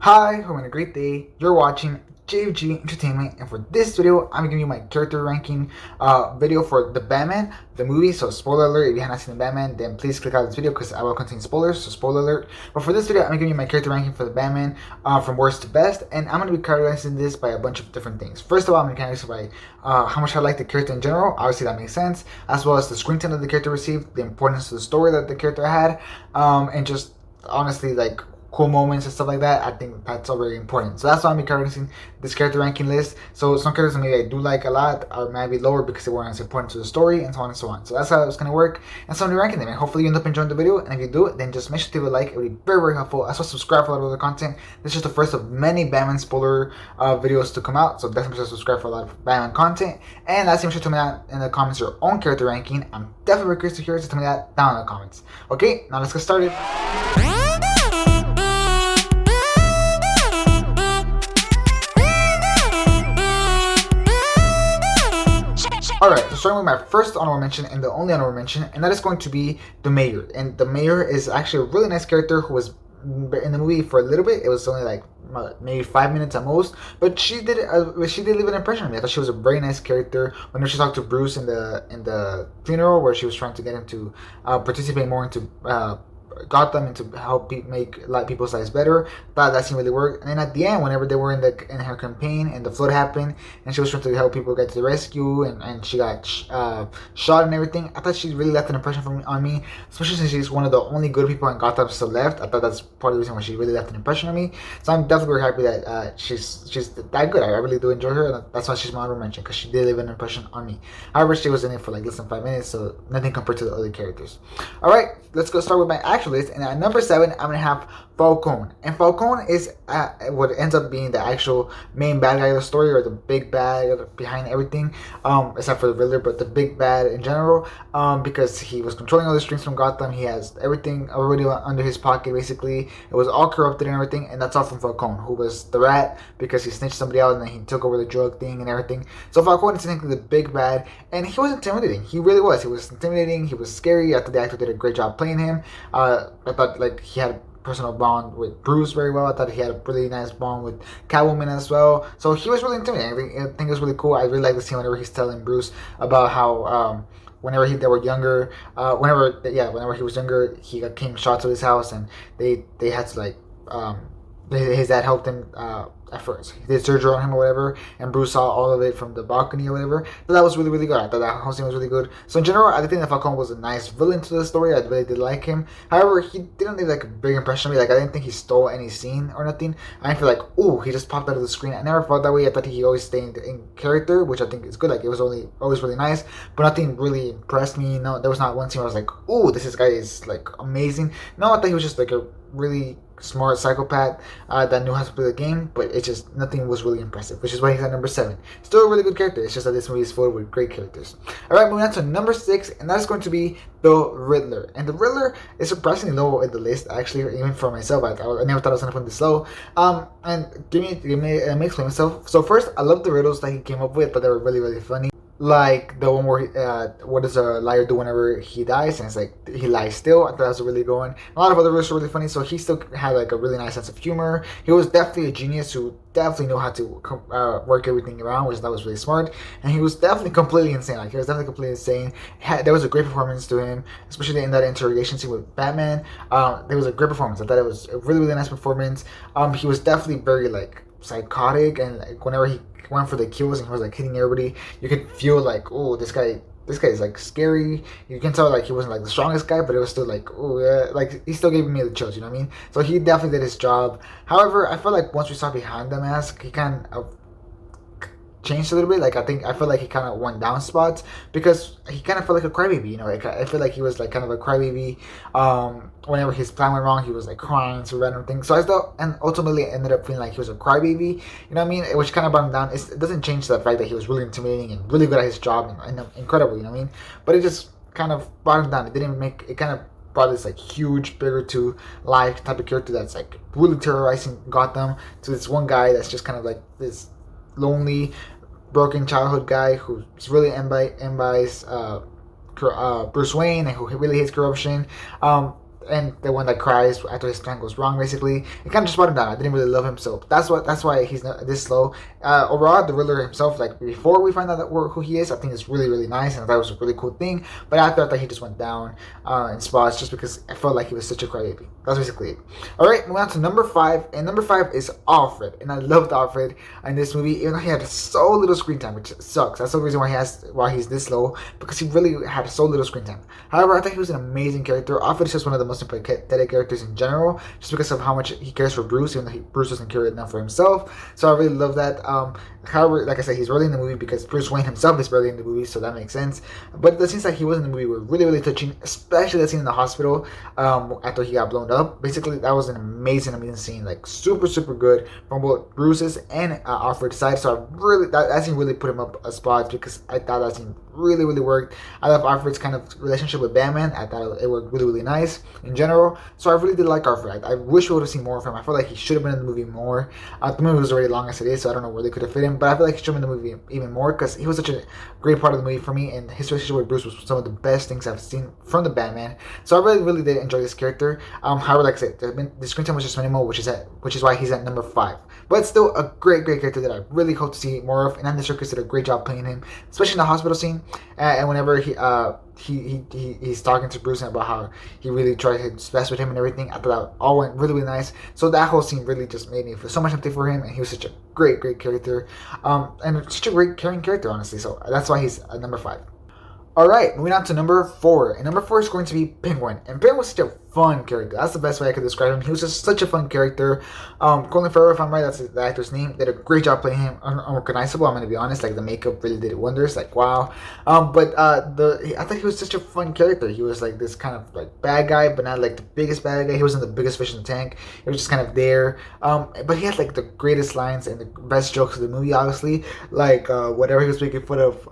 Hi, hope you're having a great day. You're watching JFG Entertainment, and for this video, I'm giving you my character ranking video for the Batman, the movie. So, spoiler alert, if you haven't seen the Batman, then please click out of this video because I will contain spoilers, so spoiler alert. But for this video, I'm giving you my character ranking for the Batman from worst to best, and I'm going to be categorizing this by a bunch of different things. First of all, I'm going to categorize by how much I like the character in general. Obviously, that makes sense, as well as the screen time that the character received, the importance of the story that the character had, and just honestly, like, cool moments and stuff like that. I think that's all very important. So that's why I'm encouraging this character ranking list. So some characters maybe I do like a lot or maybe lower because they weren't as important to the story and so on and so on. So that's how it's gonna work. And so I'm ranking them. And hopefully you end up enjoying the video. And if you do, then just make sure to leave a like. It would be very, very helpful. As well, subscribe for a lot of other content. This is just the first of many Batman spoiler videos to come out. So definitely subscribe for a lot of Batman content. And lastly, make sure to tell me that in the comments your own character ranking. I'm definitely very curious to hear it. So tell me that down in the comments. Okay, now let's get started. Alright, so starting with my first honorable mention and the only honorable mention, and that is going to be the Mayor. And the Mayor is actually a really nice character who was in the movie for a little bit. It was only like maybe 5 minutes at most, but she did leave an impression on me. I thought she was a very nice character. Whenever she talked to Bruce in the funeral, where she was trying to get him to participate more into Gotham and to help make people's lives better. Thought that seemed really worked. And then at the end, whenever they were in her campaign and the flood happened and she was trying to help people get to the rescue and she got shot and everything, I thought she really left an impression on me, especially since she's one of the only good people in Gotham still left. I thought that's part of the reason why she really left an impression on me. So I'm definitely very happy that she's that good. I really do enjoy her, and that's why she's my honorable mention, because she did leave an impression on me. However, she was in it for like less than 5 minutes, so nothing compared to the other characters. Alright, let's go start with my actual list, and at number 7 I'm gonna have Falcone. And Falcone is what ends up being the actual main bad guy of the story, or the big bad behind everything, except for the Riddler, but the big bad in general, because he was controlling all the strings from Gotham. He has everything already under his pocket, basically. It was all corrupted and everything, and that's all from Falcone, who was the rat because he snitched somebody out and then he took over the drug thing and everything. So Falcone is technically the big bad, and he was intimidating. He really was. He was intimidating. He was scary. I thought the actor did a great job playing him. I thought like he had a personal bond with Bruce very well. I thought he had a really nice bond with Catwoman as well. So he was really intimidating. I think it was really cool. I really like the scene whenever he's telling Bruce about how whenever they were younger, whenever he was younger, he came shot to his house, and they had to like his dad helped him at first. He did surgery on him or whatever, and Bruce saw all of it from the balcony or whatever. So that was really, really good. I thought that whole scene was really good. So in general, I think that Falcone was a nice villain to the story. I really did like him. However, he didn't leave like a big impression on me. Like, I didn't think he stole any scene or nothing. I didn't feel like, ooh, he just popped out of the screen. I never felt that way. I thought he always stayed in character, which I think is good. Like, it was always really nice, but nothing really impressed me. No, there was not one scene where I was like, ooh, this guy is like amazing. No, I thought he was just like a really smart psychopath that knew how to play the game, but it just nothing was really impressive, which is why he's at number 7. Still a really good character. It's just that this movie is full with great characters. Alright, moving on to number 6, and that is going to be the Riddler. And the Riddler is surprisingly low in the list, actually, even for myself. I never thought I was gonna put this low. And let me explain myself. So first, I love the riddles that he came up with, but they were really, really funny. Like the one where what does a liar do whenever he dies? And it's like he lies still. I thought that was really good one. A lot of other riddles were really funny. So he still had like a really nice sense of humor. He was definitely a genius who definitely knew how to work everything around, which that was really smart. And he was definitely completely insane. Like, he was definitely completely insane. There was a great performance to him, especially in that interrogation scene with Batman. There was a great performance. I thought it was a really, really nice performance. He was definitely very like psychotic, and like whenever he went for the kills and he was like hitting everybody, you could feel like, oh, this guy is like scary. You can tell like he wasn't like the strongest guy, but it was still like, oh yeah, like he still gave me the chills, you know what I mean? So he definitely did his job. However, I feel like once we saw behind the mask, he kind of changed a little bit. Like, I feel like he kind of went down spots because he kind of felt like a crybaby, you know. Like, I feel like he was like kind of a crybaby. Whenever his plan went wrong, he was like crying to random things. So I thought, and ultimately ended up feeling like he was a crybaby, you know what I mean? Which kind of brought him down. It doesn't change the fact that he was really intimidating and really good at his job and incredible, you know what I mean? But it just kind of brought him down. It kind of brought this like huge, bigger to life type of character that's like really terrorizing Gotham to this one guy that's just kind of like this lonely, broken childhood guy who's really envies Bruce Wayne, and who really hates corruption. and the one that cries after his plan goes wrong. Basically, it kind of just brought him down. I didn't really love him, so that's why he's not this slow. Overall, the Riddler himself, like before we find out who he is, I think it's really really nice, and that was a really cool thing. But after I thought he just went down in spots just because I felt like he was such a crybaby. That's basically it. All right, moving on to number 5, and number 5 is Alfred, and I loved Alfred in this movie, even though he had so little screen time, which sucks. That's the reason why he's this low, because he really had so little screen time. However, I think he was an amazing character. Alfred is just one of the most empathetic characters in general, just because of how much he cares for Bruce, even though Bruce doesn't care enough for himself. So I really love that. However, like I said, he's really in the movie because Bruce Wayne himself is really in the movie, so that makes sense. But the scenes that he was in the movie were really, really touching, especially the scene in the hospital after he got blown up. Basically, that was an amazing, amazing scene, like super, super good from both Bruce's and Alfred's side. So I really, that scene really put him up a spot because I thought that scene really, really worked. I love Alfred's kind of relationship with Batman. I thought it worked really, really nice in general. So I really did like Alfred. I wish we would have seen more of him. I feel like he should have been in the movie more. The movie was already long as it is, so I don't know where they could have fit him. But I feel like he should have been in the movie even more because he was such a great part of the movie for me. And his relationship with Bruce was some of the best things I've seen from the Batman. So I really, really did enjoy this character. However, like I said, the screen time was just minimal, which is why he's at number 5. But still a great, great character that I really hope to see more of. And Andy Serkis did a great job playing him, especially in the hospital scene. And whenever he's talking to Bruce about how he really tried his best with him and everything, I thought that all went really, really nice. So that whole scene really just made me feel so much empathy for him, and he was such a great, great character, and such a great caring character, honestly. So that's why he's at number 5. All right, moving on to number 4, and number 4 is going to be Penguin. And Penguin was such a fun character. That's the best way I could describe him. He was just such a fun character. Colin Farrell, if I'm right, that's the actor's name, did a great job playing him. Unrecognizable, I'm gonna be honest. Like the makeup really did wonders. Like wow. But I thought he was such a fun character. He was like this kind of like bad guy, but not like the biggest bad guy. He wasn't the biggest fish in the tank. He was just kind of there. But he had like the greatest lines and the best jokes of the movie. Obviously, like whatever he was making fun of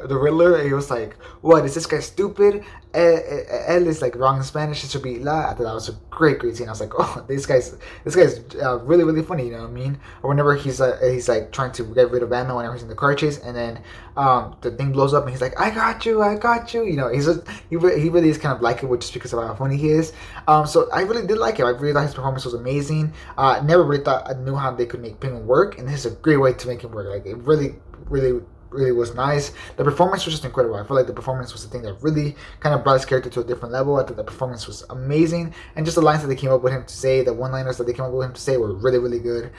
the Riddler, he was like, "What is this guy stupid? El is like wrong in Spanish. It should be la." I thought that was a great, great scene. I was like, "Oh, this guy's really, really funny." You know what I mean? Or whenever he's like trying to get rid of Batman whenever he's in the car chase, and then the thing blows up, and he's like, "I got you, I got you." You know, he really is kind of likable just because of how funny he is. So I really did like him. I really thought his performance was amazing. Never really thought I knew how they could make Penguin work, and this is a great way to make him work. Like it really, really was nice. The performance was just incredible. I feel like the performance was the thing that really kind of brought his character to a different level. I thought the performance was amazing, and just the lines that they came up with him to say, the one-liners that they came up with him to say were really, really good.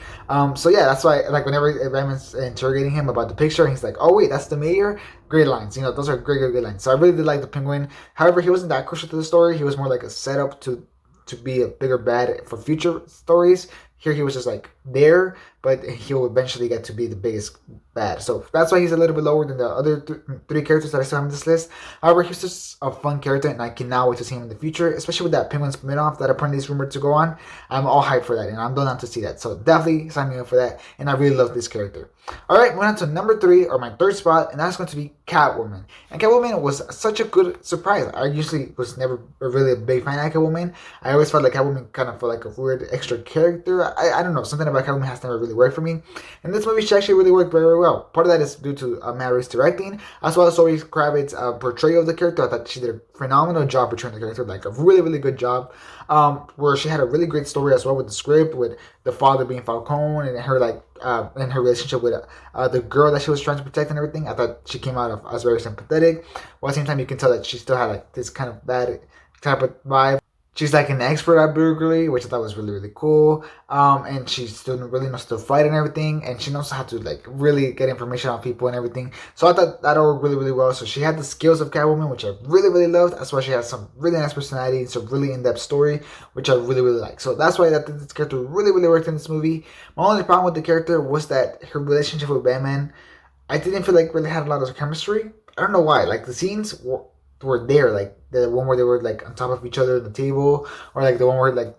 So yeah, that's why like whenever Batman's interrogating him about the picture, he's like, "Oh wait, that's the mayor." Great lines. You know, those are great, great, great lines. So I really did like the Penguin. However, he wasn't that crucial to the story. He was more like a setup to be a bigger bad for future stories. Here he was just like there, but he'll eventually get to be the biggest bad. So that's why he's a little bit lower than the other 3 characters that I still have on this list. However, he's just a fun character, and I cannot wait to see him in the future, especially with that Penguin spin-off that apparently is rumored to go on. I'm all hyped for that, and I'm done to see that. So definitely sign me up for that, and I really love this character. All right, moving on to number 3, or my 3rd spot, and that's going to be Catwoman. And Catwoman was such a good surprise. I usually was never really a big fan of Catwoman. I always felt like Catwoman kind of felt like a weird extra character. I don't know, something about Catwoman has never really worked for me. And this movie, she actually really worked very, very well. Part of that is due to Matt Reeves directing, as well as Zoe Kravitz's portrayal of the character. I thought she did a phenomenal job portraying the character, like a really, really good job. Where she had a really great story as well with the script, with the father being Falcone, and her like and her relationship with the girl that she was trying to protect and everything. I thought she came out as very sympathetic. While at the same time, you can tell that she still had like this kind of bad type of vibe. She's like an expert at burglary, which I thought was really, really cool. And she still really knows to fight and everything. And she knows how to like really get information on people and everything. So I thought that all worked really, really well. So she had the skills of Catwoman, which I really, really loved. That's why she has some really nice personality and some really in-depth story, which I really, really like. So that's why this character really, really worked in this movie. My only problem with the character was that her relationship with Batman, I didn't feel like really had a lot of chemistry. I don't know why. Like the scenes were there, like the one where they were like on top of each other at the table, or like the one where like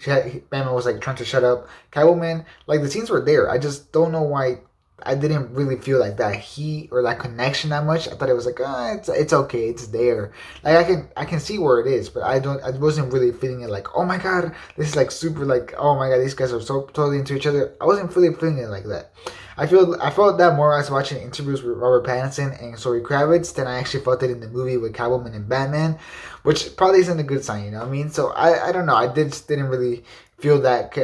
Batman was like trying to shut up Catwoman. Like the scenes were there. I just don't know why I didn't really feel like that heat or that connection that much. I thought it was like it's okay, it's there. Like I can see where it is, but I wasn't really feeling it like, oh my god, this is like super like, oh my god, these guys are so totally into each other. I wasn't really feeling it like that. I felt that more as watching interviews with Robert Pattinson and Zoe Kravitz than I actually felt it in the movie with Catwoman and Batman, which probably isn't a good sign, you know what I mean? So I don't know. Didn't really feel that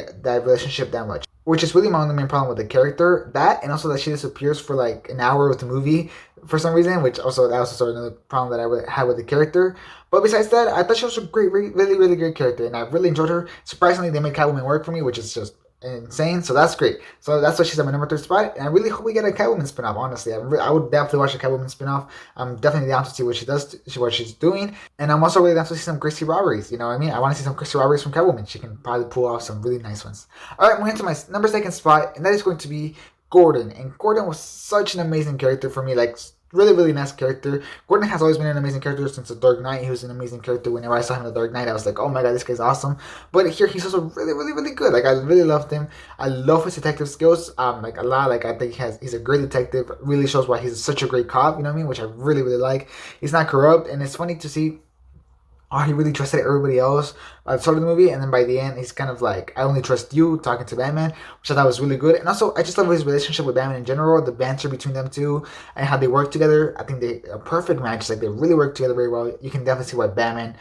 relationship that much, which is really my only main problem with the character. That, and also that she disappears for like an hour with the movie for some reason, which also that was sort of another problem that I would have with the character. But besides that, I thought she was a great, really, really great character, and I really enjoyed her. Surprisingly, they made Catwoman work for me, which is just insane. So that's great. So that's why she's at my number 3 spot, and I really hope we get a Catwoman spinoff. Honestly, I would definitely watch a Catwoman spinoff. I'm definitely down to see what she does, what she's doing, and I'm also really down to see some Christy robberies. You know what I mean? I want to see some Christy robberies from Catwoman. She can probably pull off some really nice ones. All right, moving to my number 2 spot, and that is going to be Gordon. And Gordon was such an amazing character for me. Like, really, really nice character. Gordon has always been an amazing character since The Dark Knight. He was an amazing character. Whenever I saw him in The Dark Knight, I was like, oh my god, this guy's awesome. But here, he's also really, really, really good. Like, I really loved him. I love his detective skills, like, a lot. Like, I think he's a great detective. Really shows why he's such a great cop, you know what I mean? Which I really, really like. He's not corrupt, and it's funny to see he really trusted everybody else at the start of the movie, and then by the end, he's kind of like, I only trust you, talking to Batman, which I thought was really good. And also, I just love his relationship with Batman in general, the banter between them two, and how they work together. I think they a perfect match. Like, they really work together very well. You can definitely see why Batman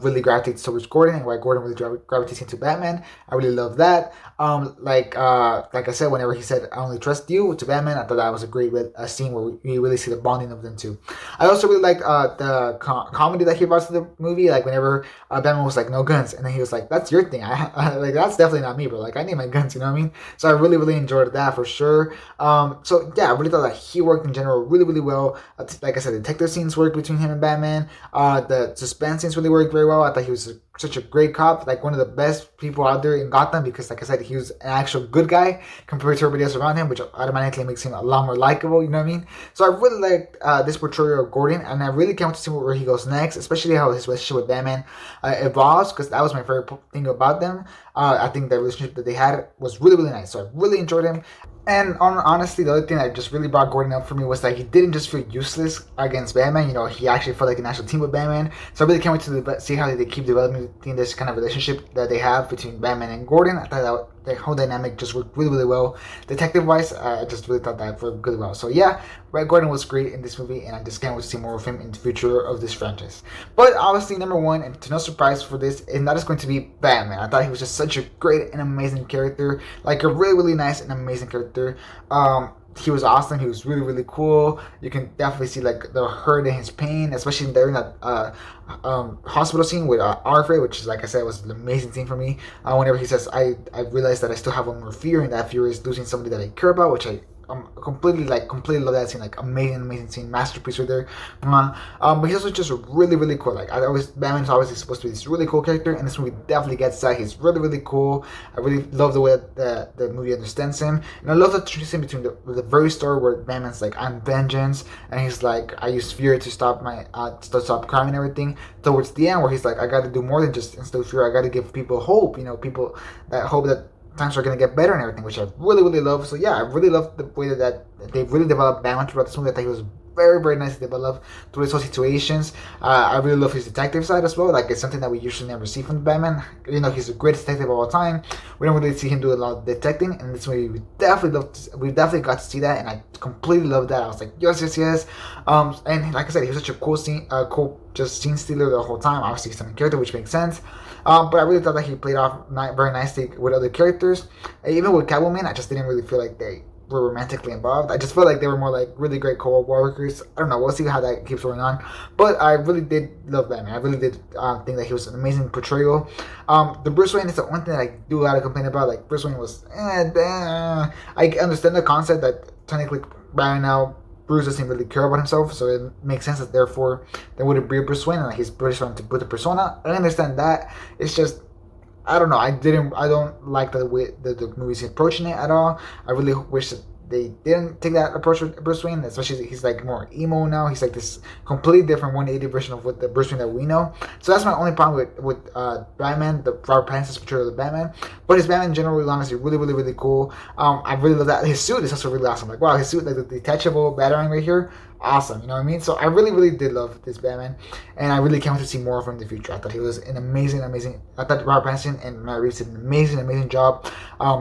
really gravitates towards Gordon, and why Gordon really gravitates into Batman. I really love that. Like I said, whenever he said, I only trust you, to Batman, I thought that was a great scene where we really see the bonding of them two. I also really liked the comedy that he brought to the movie. Like, whenever Batman was like, no guns, and then he was like, that's your thing. Like, that's definitely not me, bro. Like, I need my guns, you know what I mean? So I really, really enjoyed that for sure. So yeah, I really thought that he worked in general really, really well. Like I said, the detective scenes worked between him and Batman. The suspense scenes really worked very well. I thought he was such a great cop, like one of the best people out there in Gotham, because like I said, he was an actual good guy compared to everybody else around him, which automatically makes him a lot more likable, you know what I mean? So I really liked this portrayal of Gordon, and I really can't wait to see where he goes next, especially how his relationship with Batman evolves, because that was my favorite thing about them. I think the relationship that they had was really, really nice, so I really enjoyed him. And honestly, the other thing that just really brought Gordon up for me was that he didn't just feel useless against Batman. You know, he actually felt like an actual team with Batman. So I really can't wait to see how they keep developing this kind of relationship that they have between Batman and Gordon. I thought that the whole dynamic just worked really, really well. Detective-wise, I just really thought that worked really well. So yeah, Red Gordon was great in this movie, and I just can't wait to see more of him in the future of this franchise. But obviously, number 1, and to no surprise for this, is not just going to be Batman. I thought he was just such a great and amazing character. Like, a really, really nice and amazing character. He was awesome. He was really, really cool. You can definitely see like the hurt and his pain, especially during that hospital scene with Alfred, which is, like I said, was an amazing scene for me. Whenever he says, I realized that I still have one more fear, and that fear is losing somebody that I care about, which I completely love that scene. Like, amazing scene, masterpiece right there. But he's also just really, really cool. Like, Batman's obviously supposed to be this really cool character, and this movie definitely gets that. He's really, really cool. I really love the way that the movie understands him, and I love the transition between the very story where Batman's like, I'm vengeance, and he's like, I use fear to stop crime and everything, towards the end where he's like, I got to do more than just instill fear. I got to give people hope. You know, people that hope that times are going to get better and everything, which I really, really love. So yeah, I really love the way that they really developed Batman throughout this movie. I think it was very, very nicely developed through his whole situations. I really love his detective side as well. Like, it's something that we usually never see from Batman. You know, he's a great detective all the time. We don't really see him do a lot of detecting, and this movie we definitely got to see that, and I completely loved that. I was like, yes. And like I said, he was such a cool scene stealer the whole time. Obviously, he's a character, which makes sense. But I really thought that he played off very nicely with other characters. Even with Catwoman, I just didn't really feel like they were romantically involved. I just felt like they were more like really great co-workers. I don't know. We'll see how that keeps going on. But I really did love that, man. I really did think that he was an amazing portrayal. The Bruce Wayne is the one thing that I do a lot of complain about. Like, Bruce Wayne was, I understand the concept that technically right now Bruce doesn't really care about himself, so it makes sense that therefore there wouldn't be a Bruce Wayne, and like, he's Bruce Wayne to put the persona. I understand that. It's just, I don't know. I don't like the way the movie's approaching it at all. I really wish that they didn't take that approach with Bruce Wayne, especially he's like more emo now. He's like this completely different 180 version of what the Bruce Wayne that we know. So that's my only problem with Batman, the Robert Pattinson's portrayal of the Batman. But his Batman in general is honestly really, really, really cool. I really love that. His suit is also really awesome. Like, wow, his suit, like the detachable Batarang right here. awesome. You know what I mean? So I really did love this Batman, and I really can't wait to see more of him in the future. I thought he was an amazing. I thought Robert Pattinson and Matt Reeves did an amazing job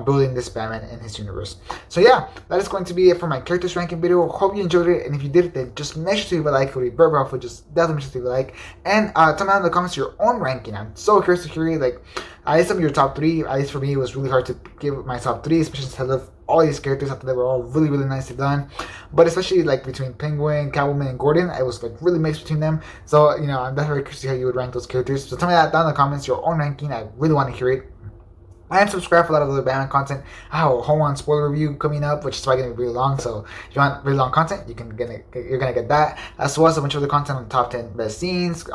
building this Batman in his universe. So yeah, that is going to be it for my characters ranking video. Hope you enjoyed it, and if you did, then just make sure to leave a like. It would be very helpful. Just definitely make sure to leave a like, and tell me down in the comments your own ranking. I'm so curious to hear like at least some of your top 3. At least for me, it was really hard to give my top 3, especially since I love all these characters. I thought they were all really nicely done, but especially like between Penguin, Catwoman, and Gordon, it was like really mixed between them. So I'm definitely curious to hear how you would rank those characters. So tell me that down in the comments, your own ranking. I really want to hear it. And subscribe for a lot of other Batman content. I have a whole one spoiler review coming up, which is probably gonna be really long. So if you want really long content, you're gonna get that, as well as a bunch of other content on the top 10 best scenes,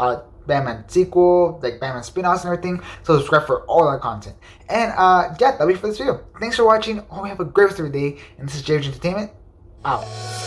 Batman sequel, like Batman spin-offs and everything. So subscribe for all that content. And yeah, that'll be for this video. Thanks for watching. Hope you have a great rest of your day. And this is JJ Entertainment. Out.